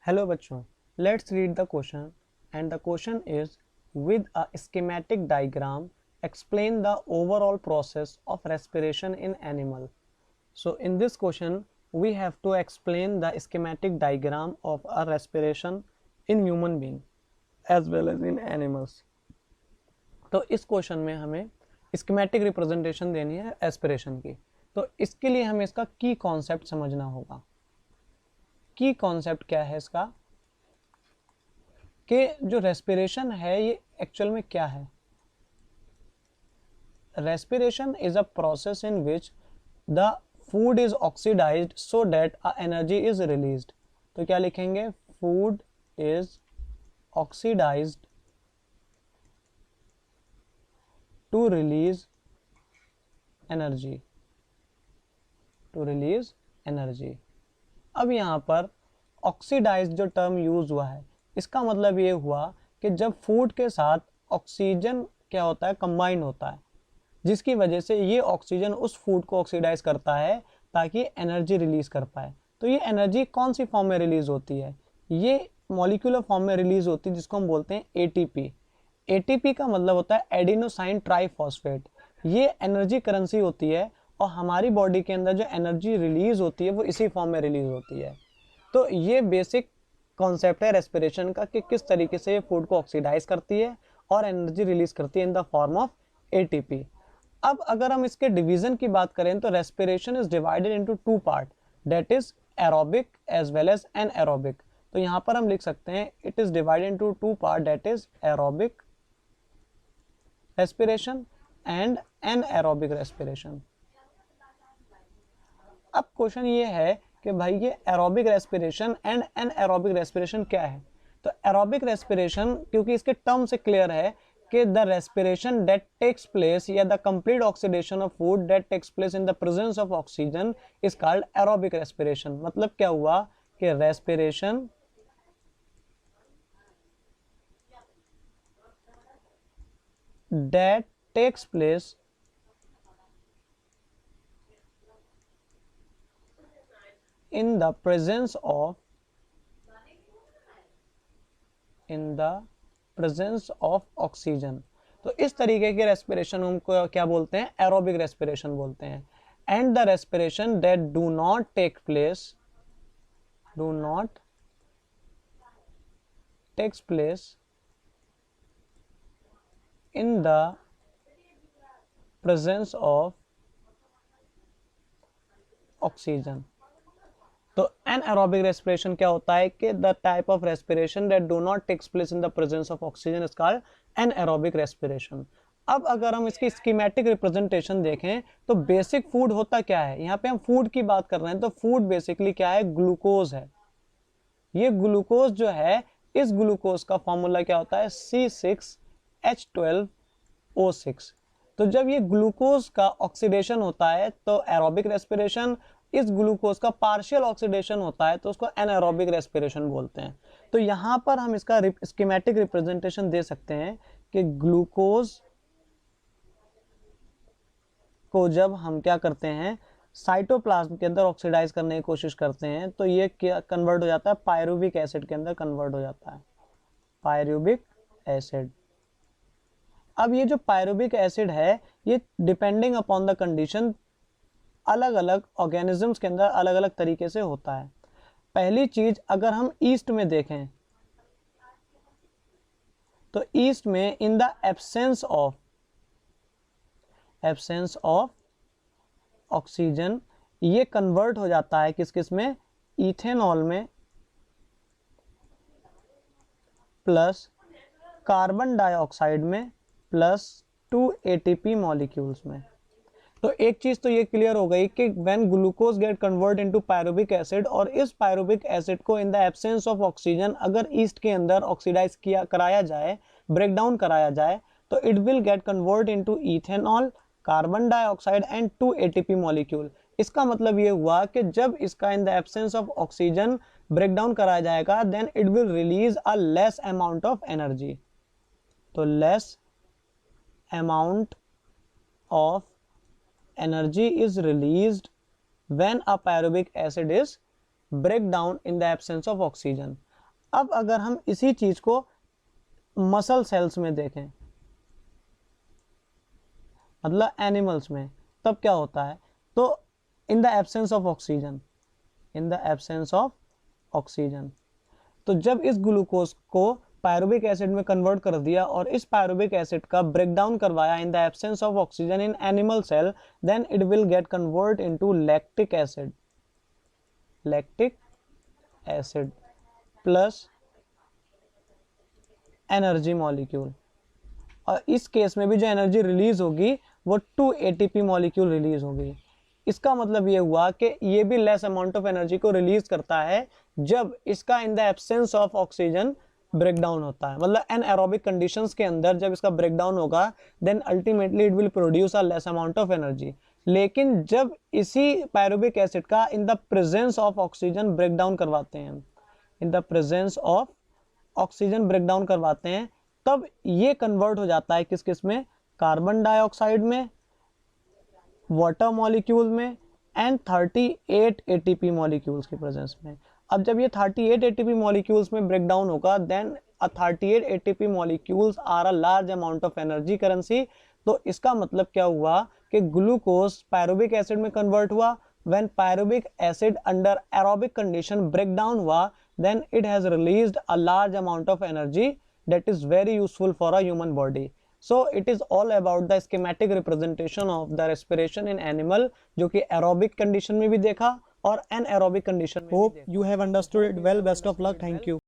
Hello बच्चों, let's read the question and the question is with a schematic diagram explain the overall process of respiration in animal. So in this question we have to explain the schematic diagram of a respiration in human being as well as in animals. तो इस question में हमें schematic representation देनी है aspiration की। तो इसके लिए हमें इसका की कॉन्सेप्ट समझना होगा। की कॉन्सेप्ट क्या है इसका कि जो रेस्पिरेशन है ये एक्चुअल में क्या है। Respiration is a process in which the food is oxidised so that a energy is released. तो क्या लिखेंगे, food is oxidised to release energy, to release energy. अब यहाँ पर ऑक्सीडाइज जो टर्म यूज हुआ है इसका मतलब ये हुआ कि जब फूड के साथ ऑक्सीजन क्या होता है, कंबाइन होता है, जिसकी वजह से ये ऑक्सीजन उस फूड को ऑक्सीडाइज करता है ताकि एनर्जी रिलीज कर पाए। तो ये एनर्जी कौन सी फॉर्म में रिलीज होती है, ये मॉलिक्यूलर फॉर्म में रिलीज होती है जिसको हम बोलते हैं एटीपी। एटीपी का मतलब होता है एडिनोसाइन ट्राइफॉस्फेट। ये एनर्जी करेंसी होती है और हमारी बॉडी के अंदर जो एनर्जी रिलीज होती है वो इसी फॉर्म में रिलीज होती है। तो ये बेसिक कॉन्सेप्ट है रेस्पिरेशन का कि किस तरीके से ये फूड को ऑक्सीडाइज करती है और एनर्जी रिलीज करती है in the form of ATP. अब अगर हम इसके डिवीजन की बात करें तो respiration is divided into two part, that is aerobic as well as anaerobic. तो यहाँ पर हम लिख सकते हैं it is divided into two part, that is aerobic respiration and anaerobic respiration. अब क्वेश्चन ये है कि भाई ये aerobic respiration and anaerobic respiration क्या है। तो एरोबिक रेस्पिरेशन क्योंकि इसके टर्म से क्लियर है कि the respiration that takes place या the complete oxidation of food that takes place in the presence of oxygen is called aerobic respiration. मतलब क्या हुआ कि respiration that takes place in the presence of oxygen। तो इस तरीके के respiration हमको क्या बोलते हैं, एरोबिक रेस्पिरेशन बोलते हैं। And the respiration that do not takes place in the presence of oxygen. तो एनएरोबिक रेस्पिरेशन क्या होता है कि the type of respiration that do not takes place in the presence of oxygen is called anaerobic respiration. अब अगर हम इसकी schematic representation देखें तो बेसिक फूड होता क्या है, यहाँ पे हम फूड की बात कर रहे हैं तो फूड बेसिकली क्या है, ग्लूकोज है। ये ग्लूकोज जो है, इस ग्लूकोज का फॉर्मूला क्या होता है, C6H12O6। तो जब ये ग्लूकोज का ऑक्सीडेशन होता है तो एरोबिक रेस्पिरेशन, इस ग्लूकोज का पार्शियल ऑक्सीडेशन होता है तो उसको एनारोबिक रेस्पिरेशन बोलते हैं। तो यहाँ पर हम इसका स्कीमेटिक रिप्रेजेंटेशन दे सकते हैं कि ग्लूकोज को जब हम क्या करते हैं, साइटोप्लाज्म के अंदर ऑक्सीडाइज करने की कोशिश करते हैं तो ये क्या कन्वर्ट हो जाता है, पायरुविक एसिड के अंदर कन्वर्ट हो जाता है, पायरुविक एसिड। अब ये जो पायरुविक एसिड है ये डिपेंडिंग अपॉन द कंडीशन अलग अलग ऑर्गेनिजम्स के अंदर अलग अलग तरीके से होता है। पहली चीज अगर हम ईस्ट में देखें तो ईस्ट में इन द एब्सेंस ऑफ ऑक्सीजन ये कन्वर्ट हो जाता है किस किस में, इथेनॉल में प्लस कार्बन डाइऑक्साइड में प्लस 2 एटीपी मॉलिक्यूल्स में। तो एक चीज तो ये क्लियर हो गई कि when glucose gate convert into pyruvic acid, और इस पायरुविक एसिड को इन द एब्सेंस ऑफ ऑक्सीजन अगर ईस्ट के अंदर ऑक्सीडाइज कराया जाए, ब्रेक डाउन कराया जाए तो it will get convert into ethanol, carbon dioxide and 2 ATP molecule. इसका मतलब ये हुआ कि जब इसका in the absence of oxygen break down कराया जाएगा then it will release a less amount of energy. तो less amount of energy is released when a pyruvic acid is break down in the absence of oxygen। अब अगर हम इसी चीज को muscle cells में देखें, मतलब एनिमल्स में, तब क्या होता है? तो इन the absence of oxygen, in the absence of oxygen, तो जब इस ग्लूकोज को पायरुविक एसिड में कन्वर्ट कर दिया और इस पायरुविक एसिड का ब्रेकडाउन करवाया in the absence of oxygen in animal cell, then it will get convert into lactic acid, lactic acid plus energy molecule. और इस केस में भी जो एनर्जी रिलीज होगी वो 2 ATP मॉलिक्यूल रिलीज होगी। इसका मतलब ये हुआ कि ये भी लेस अमाउंट ऑफ एनर्जी को रिलीज करता है जब इसका in the absence of oxygen breakdown होता है, मतलब एनएरोबिक कंडीशंस के अंदर जब इसका ब्रेकडाउन होगा then ultimately it will produce a less amount of energy. लेकिन जब इसी पायरुविक एसिड का in the presence of oxygen breakdown करवाते हैं, in the presence of oxygen breakdown करवाते हैं, तब ये कन्वर्ट हो जाता है किस किस में? कार्बन डाइऑक्साइड में, वाटर मॉलिक्यूल में एंड 38 ATP मॉलिक्यूल्स की प्रेजेंस में। अब जब ये 38 ATP मॉलिक्यूल्स में ब्रेक डाउन होगा then 38 ATP molecules are a large amount of energy currency. तो इसका मतलब क्या हुआ कि ग्लूकोज पायरुविक एसिड में कन्वर्ट हुआ, when pyruvic acid under aerobic condition break down हुआ then it has released a large amount of energy that is very useful for a human body. So it is all about the schematic representation of the respiration in animal, जो कि aerobic condition में भी देखा और anaerobic condition में भी देखा। Hope you have understood it well. Best of luck. Thank you.